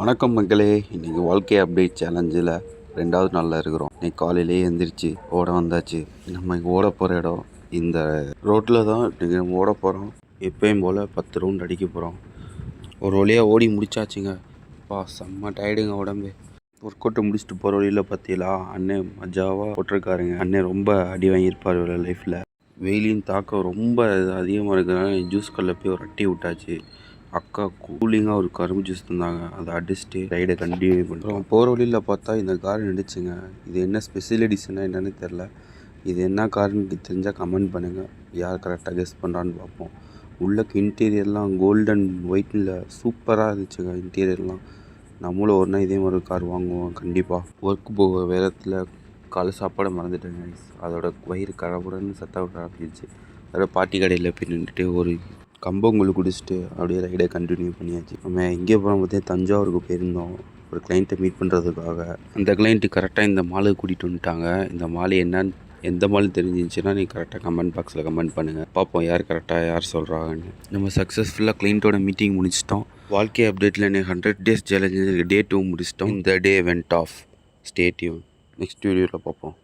வணக்கம் மக்களே. இன்றைக்கி வாழ்க்கை அப்டேட் சேலஞ்சில் 2வது நாளில் இருக்கிறோம். இன்றைக்கி காலையிலேயே எழுந்திரிச்சு ஓட வந்தாச்சு. நம்ம இங்கே ஓட போகிற இடம் இந்த ரோட்டில் தான் இன்றைக்கி நம்ம ஓட போகிறோம். எப்பயும் போல் 10 ரவுண்ட் அடிக்க போகிறோம். ஒரு வழியாக ஓடி முடிச்சாச்சுங்க. செம்ம டயர்டுங்க உடம்பு. ஒர்க் அவுட்டை முடிச்சுட்டு போகிற வழியில் பார்த்தீங்களா, அண்ணன் மஜாவாக போட்டிருக்காருங்க. அண்ணன் ரொம்ப அடி வாங்கியிருப்பார் இவரோட லைஃப்பில். வெயிலின் தாக்கம் ரொம்ப அதிகமாக இருக்கிறதுனால ஜூஸ் கல்லில் போய் ஒரு அட்டி விட்டாச்சு. அக்கா கூலிங்காக ஒரு கரும்பு ஜூஸ் தந்தாங்க. அதை அடிச்சுட்டு ரைடை கண்டினியூ பண்ணுறோம். போகிற வழியில் பார்த்தா இந்த கார் நின்றுச்சுங்க. இது என்ன ஸ்பெஷல் எடிஷனாக என்னன்னு தெரில. இது என்ன காருன்னு தெரிஞ்சால் கமெண்ட் பண்ணுங்கள். யார் கரெக்டாக கெஸ் பண்ணுறான்னு பார்ப்போம். உள்ளக்கு இன்டீரியர்லாம் கோல்டன் ஒயிட்டில் சூப்பராக இருந்துச்சுங்க. இன்டீரியர்லாம் நம்மளும் ஒரு நாள் இதே மாதிரி கார் வாங்குவோம் கண்டிப்பாக. ஒர்க்கு போக வேகத்தில் காலை சாப்பாடு மறந்துட்டேங்க. அதோட வயிறு கடவுடன்னு சத்தா விட்டு ஆரம்பிச்சிச்சு. அதோட பாட்டி கடையில் போய் நின்றுட்டு ஒரு கம்பங்கூழ் குடிச்சிட்டு அப்படியே ரைடை கண்டினியூ பண்ணியாச்சு. நம்ம எங்கே போகிறோம் பார்த்தீங்கன்னா தஞ்சாவூருக்கு போயிருந்தோம் ஒரு கிளைண்ட்டை மீட் பண்ணுறதுக்காக. அந்த கிளைண்ட்டு கரெக்டாக இந்த மாலுக்கு கூட்டிகிட்டு வந்துட்டாங்க. இந்த மால் என்னன்னு எந்த மால் தெரிஞ்சிச்சுன்னா நீங்கள் கரெக்டாக கமெண்ட் பாக்ஸில் கமெண்ட் பண்ணுங்கள். பார்ப்போம் யார் கரெக்டாக யார் சொல்கிறாங்கன்னு. நம்ம சக்ஸஸ்ஃபுல்லாக கிளைண்ட்டோட மீட்டிங் முடிச்சிட்டோம். வாழ்க்கை அப்டேட்டில் எனக்கு 100 days சேலஞ்சு டே 2 முடிச்சிட்டோம். இந்த day went off. Stay tuned. Next வீடியோவில் பார்ப்போம்.